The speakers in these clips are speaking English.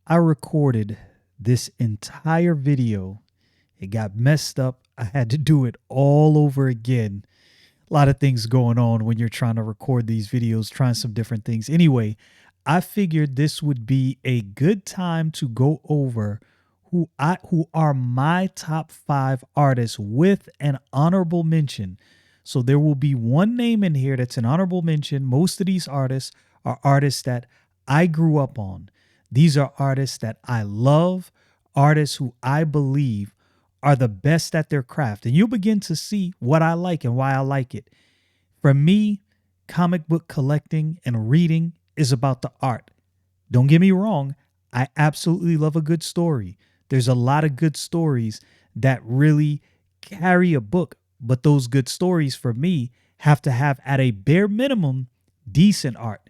I recorded this entire video. It got messed up. I had to do it all over again. A lot of things going on when you're trying to record these videos, trying some different things. Anyway, I figured this would be a good time to go over who are my top 5 artists with an honorable mention. So there will be one name in here that's an honorable mention. Most of these artists are artists that I grew up on. These are artists that I love, artists who I believe are the best at their craft. And you'll begin to see what I like and why I like it. For me, comic book collecting and reading is about the art. Don't get me wrong, I absolutely love a good story. There's a lot of good stories that really carry a book, but those good stories for me have to have, at a bare minimum, decent art.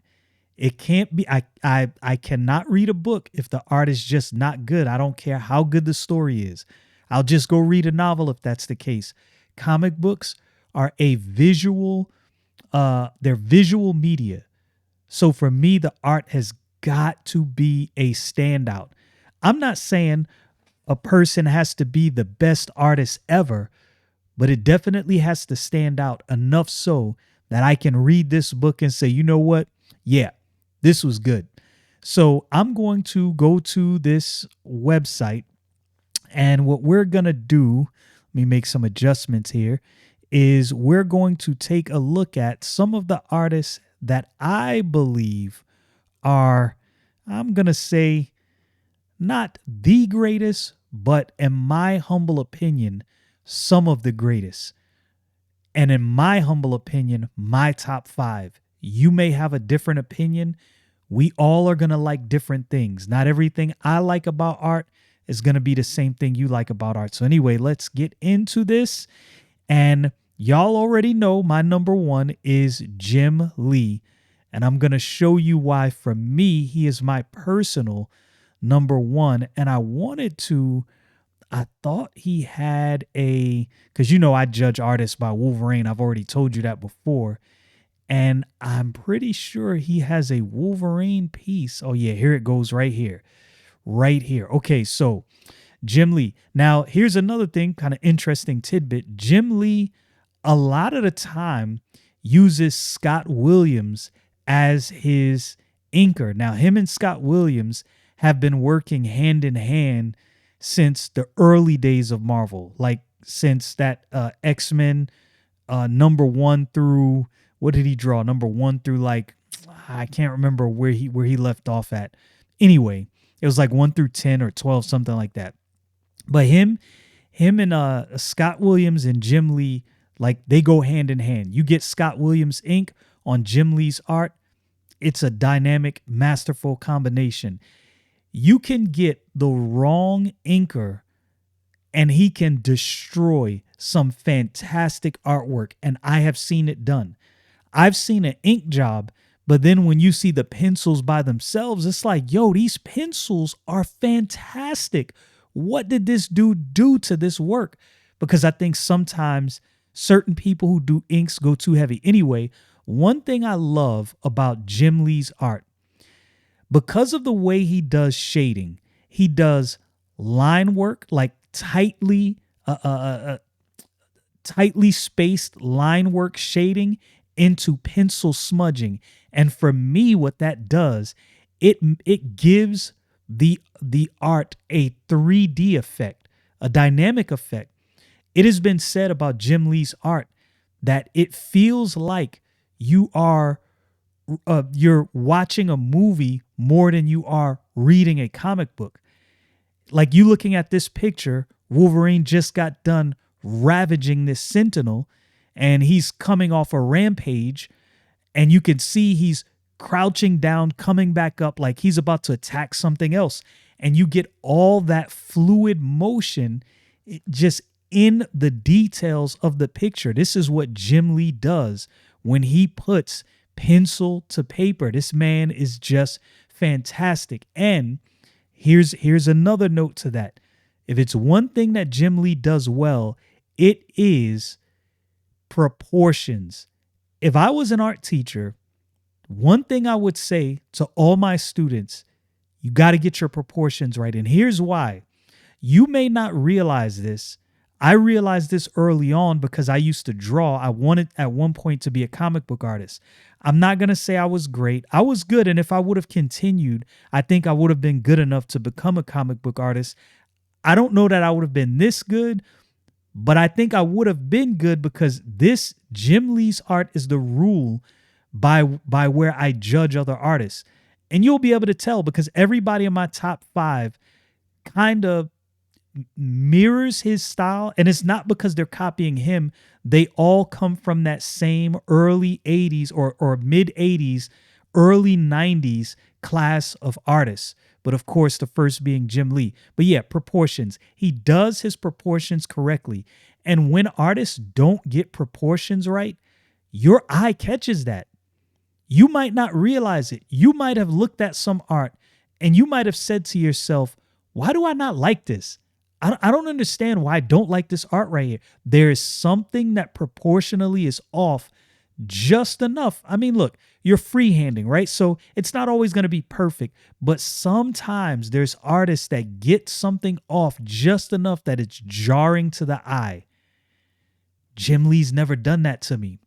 It can't be I cannot read a book if the art is just not good. I don't care how good the story is. I'll just go read a novel if that's the case. Comic books are a visual they're visual media. So for me, the art has got to be a standout. I'm not saying a person has to be the best artist ever, but it definitely has to stand out enough so that I can read this book and say, you know what? Yeah, this was good. So I'm going to go to this website, and what we're going to do, let me make some adjustments here, is we're going to take a look at some of the artists that I believe are, I'm going to say, not the greatest, but in my humble opinion, some of the greatest. And in my humble opinion, my top 5. You may have a different opinion. We all are going to like different things. Not everything I like about art is going to be the same thing you like about art. So anyway, let's get into this. And y'all already know my number 1 is Jim Lee. And I'm going to show you why, for me, he is my personal number 1. And I thought he had because I judge artists by Wolverine. I've already told you that before. And I'm pretty sure he has a Wolverine piece. Oh yeah, here it goes right here. Right here. Okay, so Jim Lee. Now, here's another thing, kind of interesting tidbit. Jim Lee, a lot of the time, uses Scott Williams as his inker. Now, him and Scott Williams have been working hand in hand since the early days of Marvel, like since that X-Men number 1 through, what did he draw? Number 1 through, like, I can't remember where he left off at. Anyway, it was like 1 through 10 or 12, something like that. But him and Scott Williams and Jim Lee, like, they go hand in hand. You get Scott Williams ink on Jim Lee's art, it's a dynamic, masterful combination. You can get the wrong inker and he can destroy some fantastic artwork, and I have seen it done. I've seen an ink job, but then when you see the pencils by themselves, it's like, yo, these pencils are fantastic. What did this dude do to this work? Because I think sometimes certain people who do inks go too heavy. Anyway, one thing I love about Jim Lee's art, because of the way he does shading, he does line work, like tightly spaced line work shading into pencil smudging. And for me, what that does, it gives the art a 3D effect, a dynamic effect. It has been said about Jim Lee's art that it feels like you're watching a movie more than you are reading a comic book. Like, you looking at this picture, Wolverine just got done ravaging this Sentinel, and he's coming off a rampage, and you can see he's crouching down, coming back up like he's about to attack something else. And you get all that fluid motion just in the details of the picture. This is what Jim Lee does when he puts pencil to paper. This man is just fantastic. And here's another note to that. If it's one thing that Jim Lee does well, it is proportions. If I was an art teacher, one thing I would say to all my students, You got to get your proportions right. And here's why. You may not realize this. I realized this early on because I used to draw. I wanted at one point to be a comic book artist. I'm not going to say I was great. I was good. And if I would have continued, I think I would have been good enough to become a comic book artist. I don't know that I would have been this good, but I think I would have been good because this Jim Lee's art is the rule by where I judge other artists. And you'll be able to tell because everybody in my top 5 kind of mirrors his style, and it's not because they're copying him. They all come from that same early 80s or mid 80s, early 90s class of artists. But of course, the first being Jim Lee. But yeah, proportions. He does his proportions correctly. And when artists don't get proportions right, your eye catches that. You might not realize it. You might have looked at some art and you might have said to yourself, why do I not like this? I don't understand why I don't like this art right here. There is something that proportionally is off just enough. I mean, look, you're freehanding, right? So it's not always going to be perfect, but sometimes there's artists that get something off just enough that it's jarring to the eye. Jim Lee's never done that to me.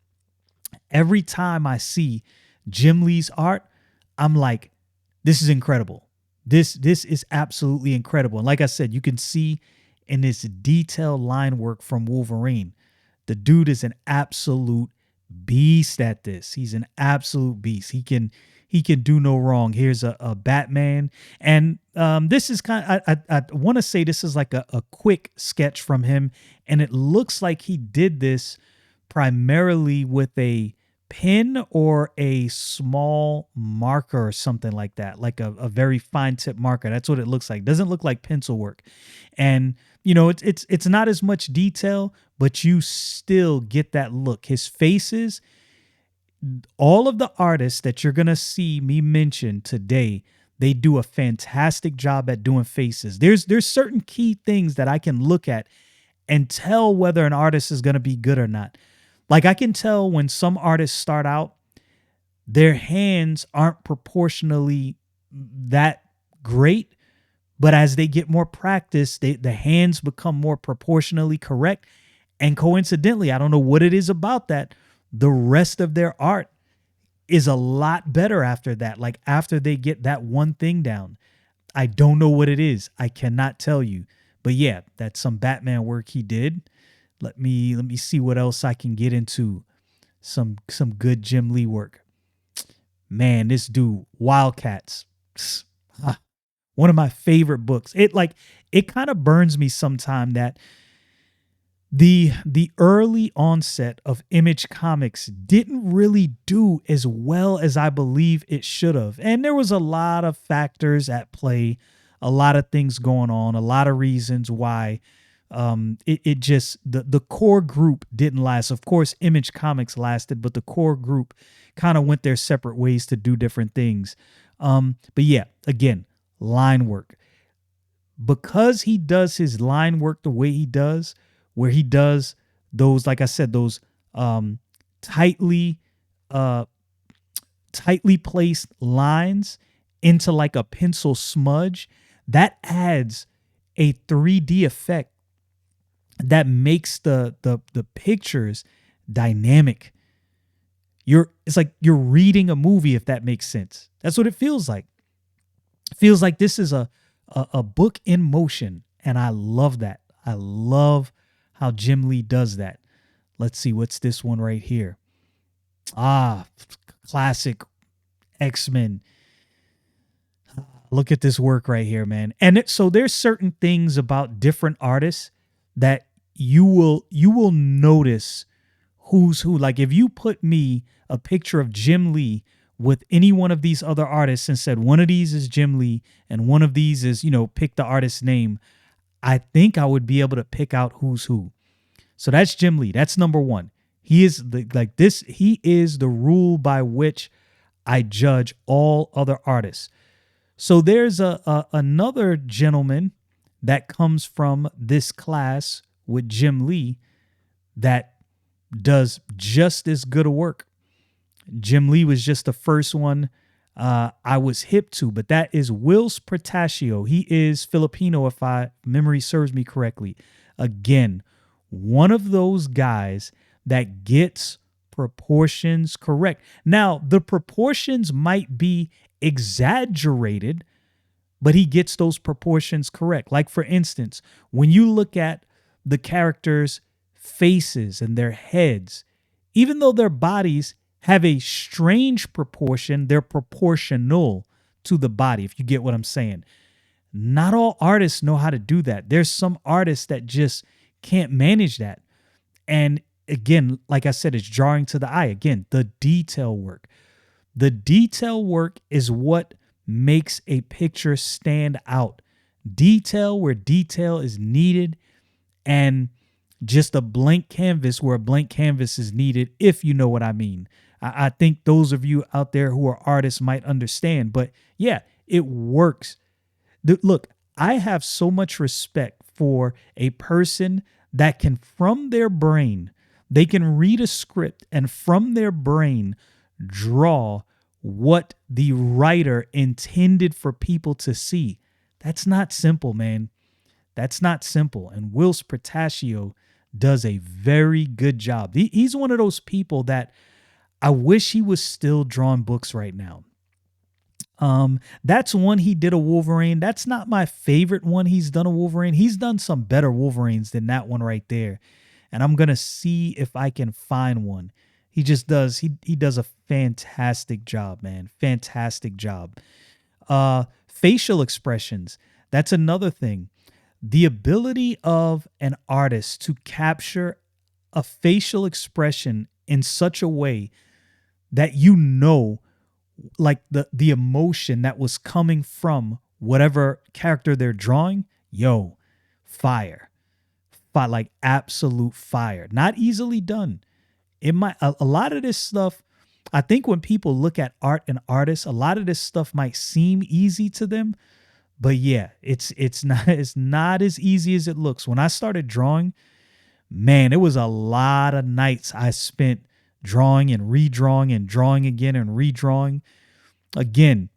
Every time I see Jim Lee's art, I'm like, this is incredible. This is absolutely incredible. And like I said, you can see in this detailed line work from Wolverine, the dude is an absolute beast at this. He's an absolute beast. He can do no wrong. Here's a Batman. And this is kind of, I want to say this is like a quick sketch from him. And it looks like he did this primarily with a pen or a small marker or something like that, like a very fine tip marker. That's what it looks like. Doesn't look like pencil work. And you know, it's not as much detail, but you still get that look. His faces, all of the artists that you're going to see me mention today, they do a fantastic job at doing faces. There's certain key things that I can look at and tell whether an artist is going to be good or not. Like I can tell when some artists start out, their hands aren't proportionally that great, but as they get more practice, the hands become more proportionally correct. And coincidentally, I don't know what it is about that, the rest of their art is a lot better after that. Like after they get that one thing down. I don't know what it is. I cannot tell you. But yeah, that's some Batman work he did. Let me see what else I can get into. Some good Jim Lee work. Man, this dude, Wildcats. One of my favorite books. It kind of burns me sometime that the early onset of Image Comics didn't really do as well as I believe it should have. And there was a lot of factors at play, a lot of things going on, a lot of reasons why it just the core group didn't last. Of course, Image Comics lasted, but the core group kind of went their separate ways to do different things. But yeah, again, line work. Because he does his line work the way he does, where he does those, like I said, those tightly placed lines into like a pencil smudge, that adds a 3D effect that makes the pictures dynamic. It's like you're reading a movie, if that makes sense. That's what it feels like. It feels like this is a book in motion, and I love that. I love how Jim Lee does that. Let's see, what's this one right here? Classic X-Men. Look at this work right here, man. And so there's certain things about different artists that you will notice who's who. Like if you put me a picture of Jim Lee with any one of these other artists and said one of these is Jim Lee and one of these is, pick the artist's name, I think I would be able to pick out who's who. So that's Jim Lee. That's number one. He is he is the rule by which I judge all other artists. So there's another gentleman that comes from this class with Jim Lee that does just as good a work. Jim Lee was just the first one I was hip to, but that is Whilce Portacio. He is Filipino, if I memory serves me correctly. Again, one of those guys that gets proportions correct. Now, the proportions might be exaggerated, but he gets those proportions correct. Like, for instance, when you look at the characters' faces and their heads, even though their bodies have a strange proportion, they're proportional to the body, if you get what I'm saying. Not all artists know how to do that. There's some artists that just can't manage that. And again, like I said, it's jarring to the eye. Again, the detail work. The detail work is what makes a picture stand out. Detail where detail is needed, and just a blank canvas where a blank canvas is needed, if you know what I mean. I think those of you out there who are artists might understand. But yeah, it works. Look, I have so much respect for a person that can, from their brain, they can read a script and from their brain draw what the writer intended for people to see. That's not simple, man. That's not simple. And Whilce Portacio does a very good job. He's one of those people that I wish he was still drawing books right now. That's one he did a Wolverine. That's not my favorite one he's done a Wolverine. He's done some better Wolverines than that one right there. And I'm going to see if I can find one. He just does. He does a fantastic job, man. Fantastic job. Facial expressions. That's another thing. The ability of an artist to capture a facial expression in such a way that you know, like the emotion that was coming from whatever character they're drawing, fire. Like absolute fire. Not easily done. It might a lot of this stuff, I think when people look at art and artists, a lot of this stuff might seem easy to them. But yeah, it's not as easy as it looks. When I started drawing, man, it was a lot of nights I spent drawing and redrawing and drawing again and redrawing. Again,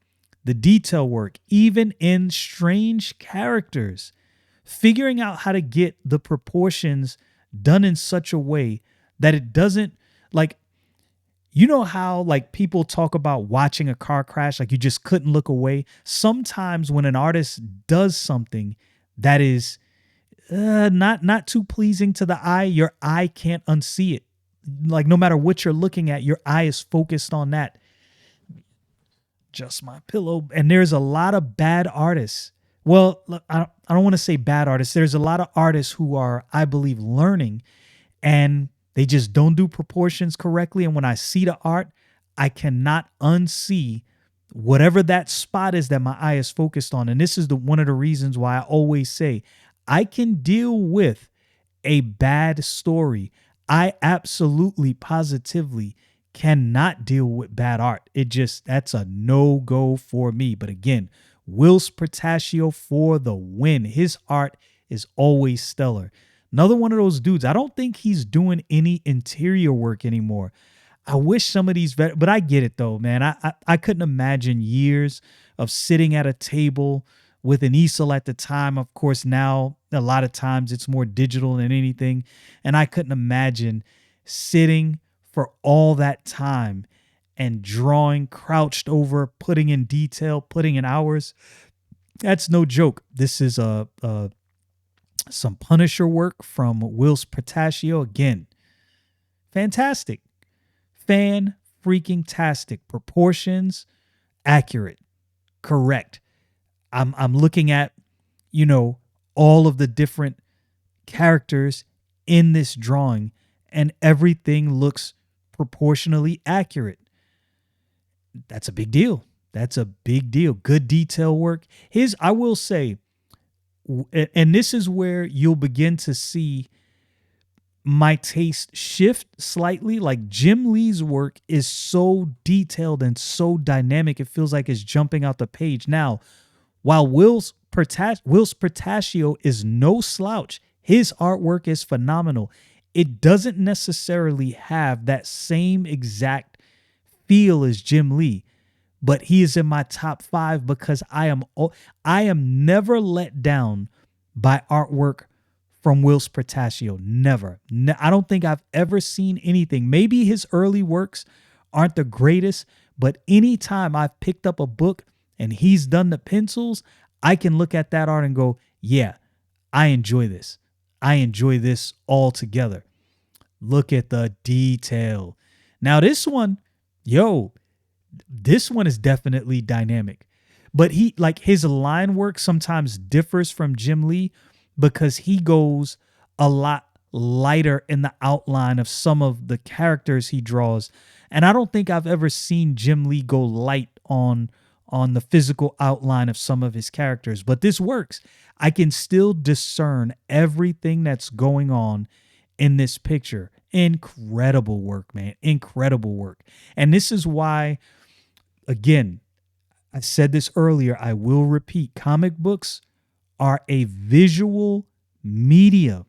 the detail work, even in strange characters, figuring out how to get the proportions done in such a way that it doesn't, like, you know how like people talk about watching a car crash, like you just couldn't look away. Sometimes when an artist does something that is not too pleasing to the eye, your eye can't unsee it. Like no matter what you're looking at, your eye is focused on that. Just my pillow. And there's a lot of bad artists. Well, I don't want to say bad artists. There's a lot of artists who are, I believe, learning, and they just don't do proportions correctly. And when I see the art, I cannot unsee whatever that spot is that my eye is focused on. And this is one of the reasons why I always say I can deal with a bad story. I absolutely, positively cannot deal with bad art. That's a no-go for me. But again, Whilce Portacio for the win. His art is always stellar. Another one of those dudes, I don't think he's doing any interior work anymore. I wish some of these, but I get it though, man. I couldn't imagine years of sitting at a table with an easel at the time. Of course, now a lot of times it's more digital than anything. And I couldn't imagine sitting for all that time and drawing, crouched over, putting in detail, putting in hours. That's no joke. This is some Punisher work from Whilce Portacio. Again, fantastic. Fan-freaking-tastic. Proportions, accurate, correct. I'm looking at, all of the different characters in this drawing, and everything looks proportionally accurate. That's a big deal. That's a big deal. Good detail work. I will say, and this is where you'll begin to see my taste shift slightly. Like Jim Lee's work is so detailed and so dynamic, it feels like it's jumping out the page. Now, while Whilce Portacio is no slouch, his artwork is phenomenal. It doesn't necessarily have that same exact feel as Jim Lee, but he is in my top 5 because I am never let down by artwork from Whilce Portacio. Never. I don't think I've ever seen anything. Maybe his early works aren't the greatest, but anytime I've picked up a book and he's done the pencils, I can look at that art and go, yeah, I enjoy this. I enjoy this altogether. Look at the detail. Now this one, this one is definitely dynamic. But his line work sometimes differs from Jim Lee because he goes a lot lighter in the outline of some of the characters he draws. And I don't think I've ever seen Jim Lee go light on the physical outline of some of his characters. But this works. I can still discern everything that's going on in this picture. Incredible work, man. Incredible work. And this is why, again, I said this earlier, I will repeat, comic books are a visual media.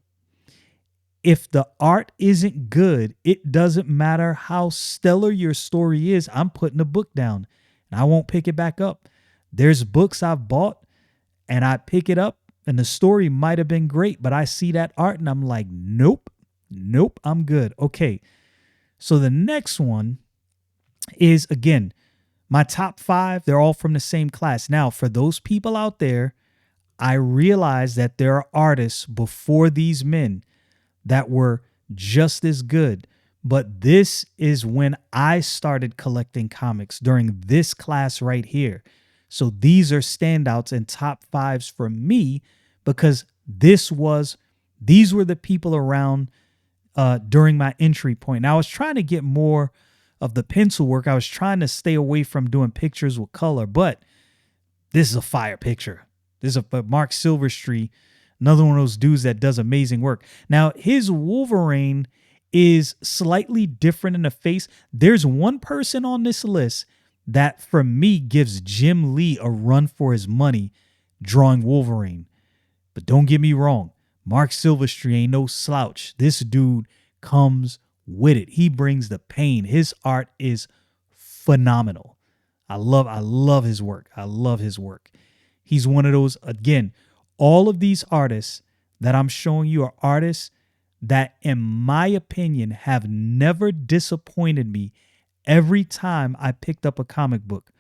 If the art isn't good, it doesn't matter how stellar your story is. I'm putting the book down and I won't pick it back up. There's books I've bought and I pick it up and the story might have been great, but I see that art and I'm like, nope, I'm good. Okay. So the next one is, again, my top 5. They're all from the same class. Now, for those people out there, I realize that there are artists before these men that were just as good. But this is when I started collecting comics, during this class right here. So these are standouts and top 5s for me because these were the people around during my entry point. Now, I was trying to get more of the pencil work. I was trying to stay away from doing pictures with color, but this is a fire picture. This is a Marc Silvestri, another one of those dudes that does amazing work. Now, his Wolverine is slightly different in the face. There's one person on this list that, for me, gives Jim Lee a run for his money drawing Wolverine. But don't get me wrong, Marc Silvestri ain't no slouch. This dude comes with it. He brings the pain. His art is phenomenal. I love his work. I love his work. He's one of those, again, all of these artists that I'm showing you are artists that, in my opinion, have never disappointed me every time I picked up a comic book.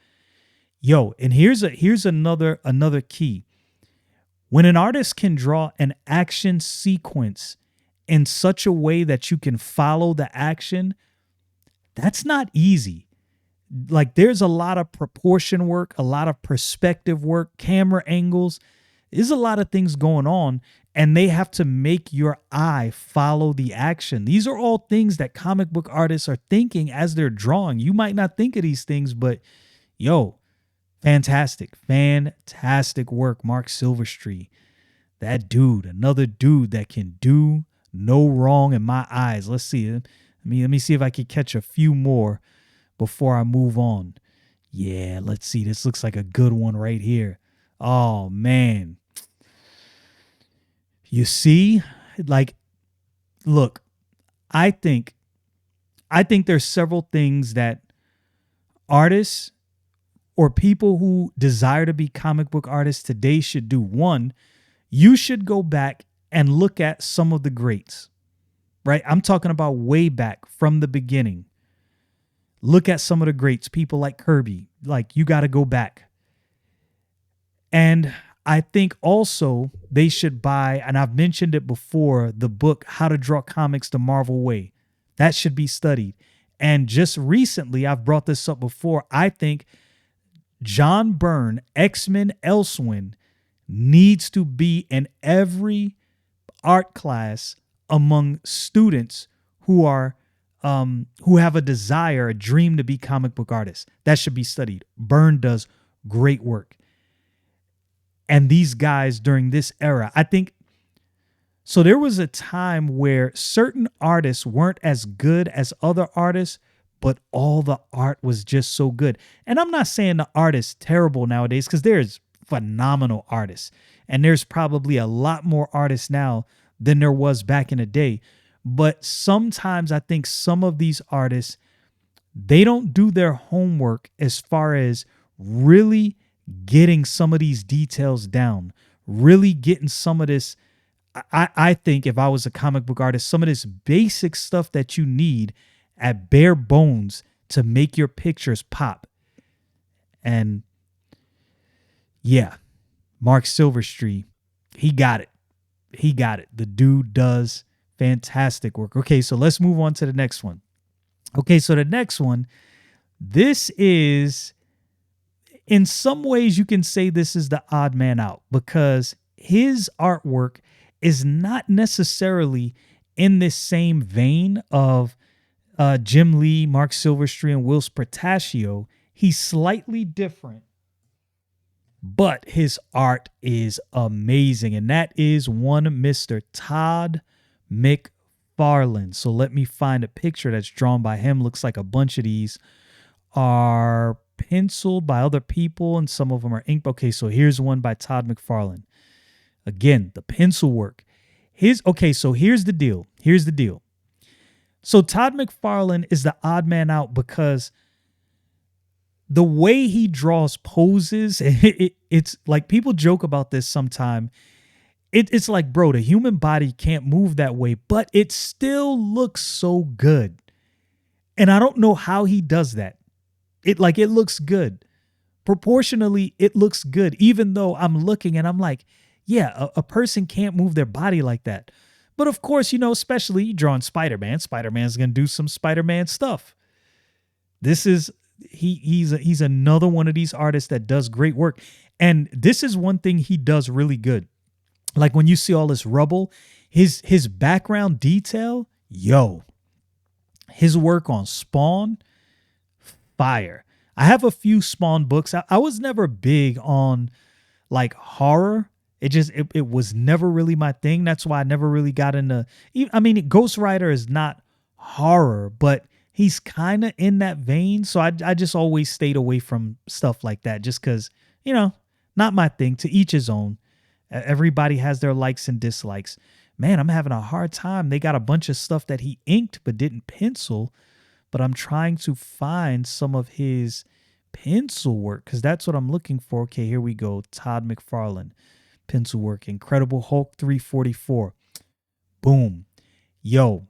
And here's another key. When an artist can draw an action sequence in such a way that you can follow the action, that's not easy. Like, there's a lot of proportion work, a lot of perspective work, camera angles. There's a lot of things going on, and they have to make your eye follow the action. These are all things that comic book artists are thinking as they're drawing. You might not think of these things, but fantastic work, Marc Silvestri. That dude, another dude that can do no wrong in my eyes. Let's see. Let me see if I can catch a few more before I move on. Yeah, let's see. This looks like a good one right here. Oh, man. You see? Like, look, I think there's several things that artists or people who desire to be comic book artists today should do. One, you should go back and look at some of the greats, right? I'm talking about way back from the beginning. Look at some of the greats, people like Kirby. Like, you got to go back. And I think also they should buy, and I've mentioned it before, the book, How to Draw Comics the Marvel Way. That should be studied. And just recently, I've brought this up before, I think John Byrne, X-Men Elsewhere, needs to be in every art class among students who have a desire, a dream to be comic book artists. That should be studied. Byrne does great work. And these guys during this era, I think, so there was a time where certain artists weren't as good as other artists, but all the art was just so good. And I'm not saying the art is terrible nowadays, because there's phenomenal artists. And there's probably a lot more artists now than there was back in the day. But sometimes I think some of these artists, they don't do their homework as far as really getting some of these details down, really getting some of this. I think if I was a comic book artist, some of this basic stuff that you need at bare bones to make your pictures pop. And yeah, Marc Silvestri, he got it. He got it. The dude does fantastic work. Okay, so let's move on to the next one. Okay, so the next one, this is, in some ways, you can say this is the odd man out because his artwork is not necessarily in this same vein of Jim Lee, Marc Silvestri, and Whilce Portacio. He's slightly different, but his art is amazing. And that is one Mr. Todd McFarlane. So let me find a picture that's drawn by him. Looks like a bunch of these are penciled by other people and some of them are inked. Okay, so here's one by Todd McFarlane. Again, the pencil work. So here's the deal. Here's the deal. So Todd McFarlane is the odd man out because the way he draws poses, it's like people joke about this sometime. It's like, bro, the human body can't move that way, but it still looks so good. And I don't know how he does that. It looks good. Proportionally, it looks good, even though I'm looking and I'm like, yeah, a person can't move their body like that. But of course, especially you drawing Spider-Man. Spider-Man's going to do some Spider-Man stuff. This is, he's another one of these artists that does great work. And this is one thing he does really good. Like when you see all this rubble, his background detail, his work on Spawn, fire. I have a few Spawn books. I was never big on like horror. It was never really my thing. That's why I never really got into, Ghost Rider is not horror, but he's kind of in that vein. So I just always stayed away from stuff like that just because, not my thing. To each his own. Everybody has their likes and dislikes. Man, I'm having a hard time. They got a bunch of stuff that he inked but didn't pencil, but I'm trying to find some of his pencil work because that's what I'm looking for. Okay, here we go. Todd McFarlane. Pencil work. Incredible Hulk 344. Boom.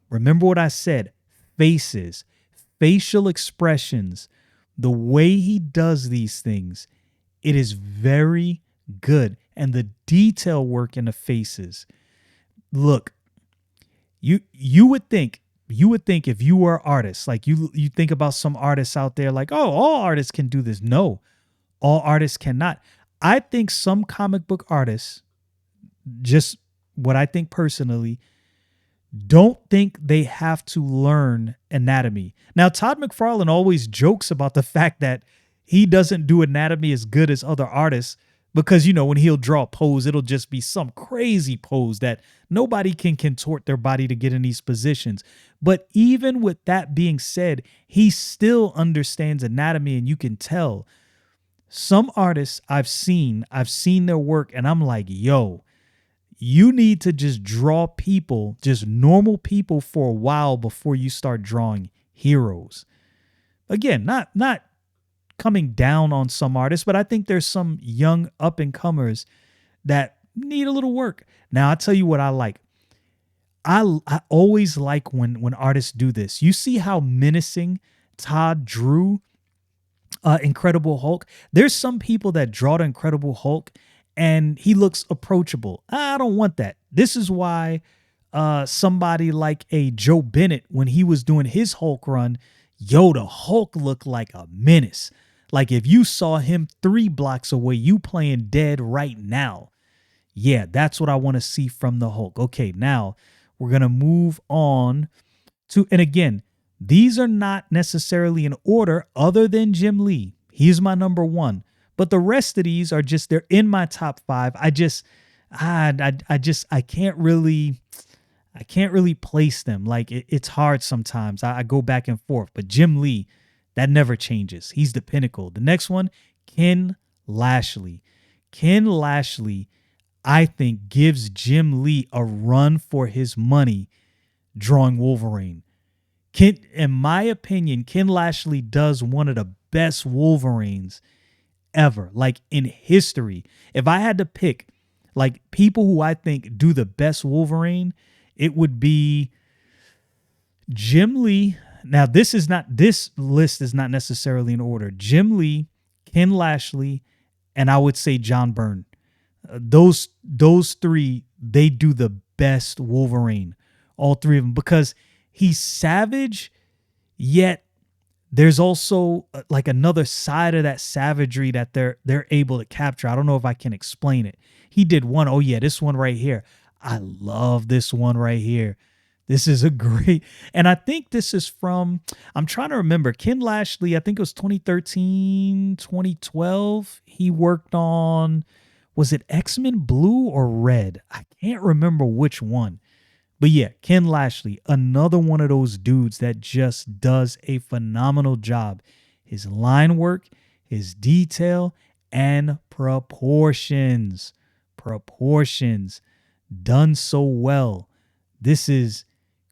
Remember what I said? Faces, facial expressions, the way he does these things, it is very good. And the detail work in the faces. Look, you would think if you were an artist, like you think about some artists out there like, oh, all artists can do this. No, all artists cannot. I think some comic book artists, just what I think personally, don't think they have to learn anatomy. Now, Todd McFarlane always jokes about the fact that he doesn't do anatomy as good as other artists because, when he'll draw a pose, it'll just be some crazy pose that nobody can contort their body to get in these positions. But even with that being said, he still understands anatomy, and you can tell. Some artists I've seen their work, and I'm like, you need to just draw people, just normal people for a while before you start drawing heroes. Again, not coming down on some artists, but I think there's some young up-and-comers that need a little work. Now, I'll tell you what I like. I always like when artists do this. You see how menacing Todd drew Incredible Hulk. There's some people that draw the Incredible Hulk and he looks approachable. I don't want that. This is why somebody like a Joe Bennett, when he was doing his Hulk run, the Hulk looked like a menace. Like if you saw him 3 blocks away, you playing dead right now. Yeah, that's what I want to see from the Hulk. Okay, now we're going to move on to, and again, these are not necessarily in order other than Jim Lee. He's my number 1. But the rest of these are just, they're in my top 5. I can't really place them. Like it's hard sometimes. I go back and forth. But Jim Lee, that never changes. He's the pinnacle. The next one, Ken Lashley. Ken Lashley, I think, gives Jim Lee a run for his money drawing Wolverine. In my opinion, Ken Lashley does one of the best Wolverines ever, like in history. If I had to pick like people who I think do the best Wolverine, it would be Jim Lee. Now, this list is not necessarily in order. Jim Lee, Ken Lashley, and I would say John Byrne. Those three, they do the best Wolverine. All three of them, because he's savage, yet there's also like another side of that savagery that they're able to capture. I don't know if I can explain it. He did one. Oh yeah, this one right here. I love this one right here. This is a great, and I think this is from, I'm trying to remember, Ken Lashley, I think it was 2013, 2012. He worked on, was it X-Men Blue or Red? I can't remember which one. But yeah, Ken Lashley, another one of those dudes that just does a phenomenal job. His line work, his detail, and proportions. Proportions done so well. This is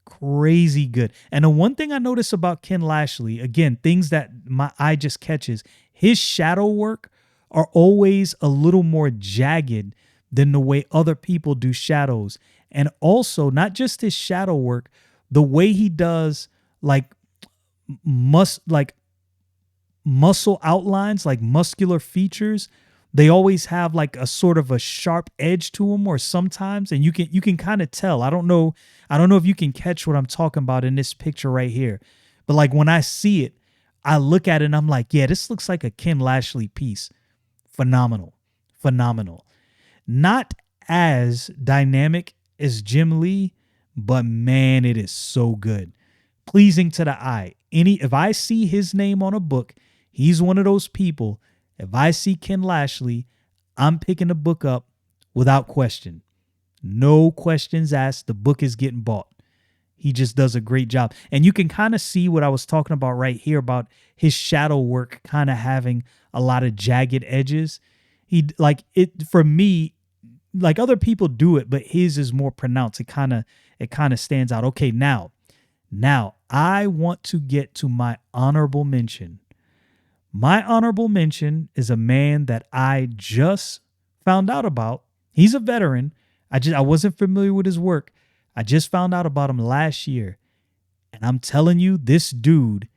crazy good. And the one thing I notice about Ken Lashley, again, things that my eye just catches, his shadow work are always a little more jagged than the way other people do shadows. And also, not just his shadow work, the way he does like muscle outlines, like muscular features, they always have like a sort of a sharp edge to them, or sometimes, and you can kind of tell. I don't know if you can catch what I'm talking about in this picture right here. But like when I see it, I look at it and I'm like, yeah, this looks like a Ken Lashley piece. Phenomenal. Phenomenal. Not as dynamic as Jim Lee, but man, it is so good. Pleasing to the eye. If I see his name on a book, he's one of those people. If I see Ken Lashley, I'm picking the book up without question. No questions asked. The book is getting bought. He just does a great job. And you can kind of see what I was talking about right here about his shadow work kind of having a lot of jagged edges. For me, like other people do it, but his is more pronounced. It kind of stands out. Okay, now I want to get to my honorable mention. My honorable mention is a man that I just found out about. He's a veteran. I wasn't familiar with his work. I just found out about him last year. And I'm telling you, this dude,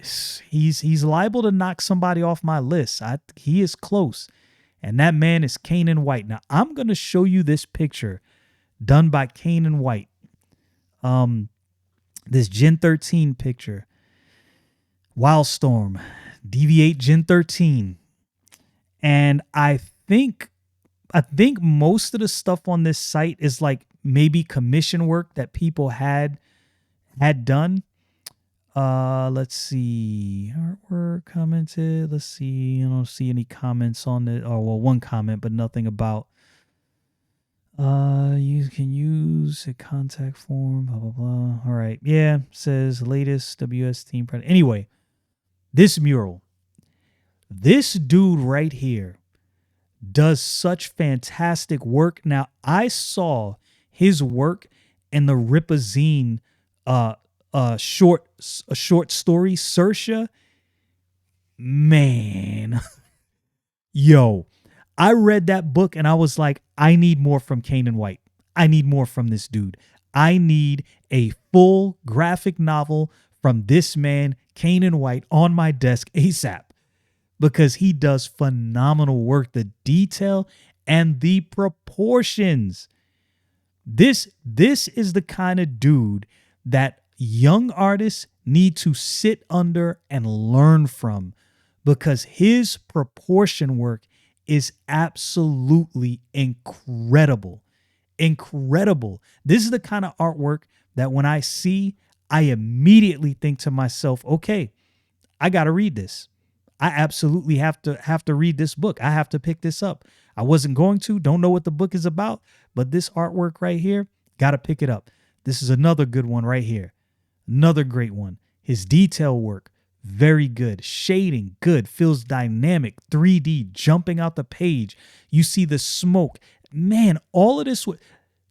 he's liable to knock somebody off my list. He is close. And that man is Caanan White. Now, I'm going to show you this picture done by Caanan White. This Gen 13 picture. Wildstorm. DV8 Gen 13. And I think most of the stuff on this site is like maybe commission work that people had done. Let's see. Artwork commented. Let's see. I don't see any comments on it. Oh, well, one comment, but nothing about you can use a contact form, blah, blah, blah. All right. Yeah. Says latest WS team. Anyway, this mural, this dude right here does such fantastic work. Now, I saw his work in the Ripazine a short story, Sersha. Man, yo, I read that book and I was like, I need more from Caanan White. I need more from this dude. I need a full graphic novel from this man, Caanan White, on my desk ASAP, because he does phenomenal work. The detail and the proportions. This is the kind of dude that young artists need to sit under and learn from, because his proportion work is absolutely incredible. Incredible. This is the kind of artwork that when I see, I immediately think to myself, okay, I got to read this. I absolutely have to read this book. I have to pick this up. I wasn't going to, don't know what the book is about, but this artwork right here, got to pick it up. This is another good one right here. Another great one. His detail work, very good. Shading, good. Feels dynamic. 3D, jumping out the page. You see the smoke. Man, all of this,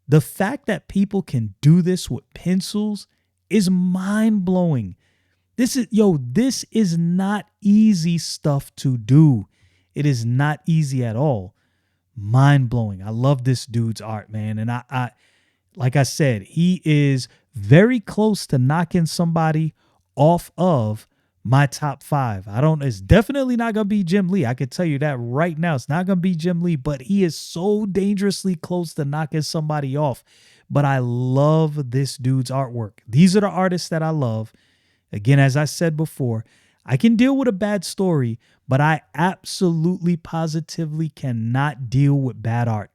the fact that people can do this with pencils is mind-blowing. This is not easy stuff to do. It is not easy at all. Mind-blowing. I love this dude's art, man. And I like I said, he is very close to knocking somebody off of my top 5. It's definitely not going to be Jim Lee. I can tell you that right now. It's not going to be Jim Lee, but he is so dangerously close to knocking somebody off. But I love this dude's artwork. These are the artists that I love. Again, as I said before, I can deal with a bad story, but I absolutely positively cannot deal with bad art.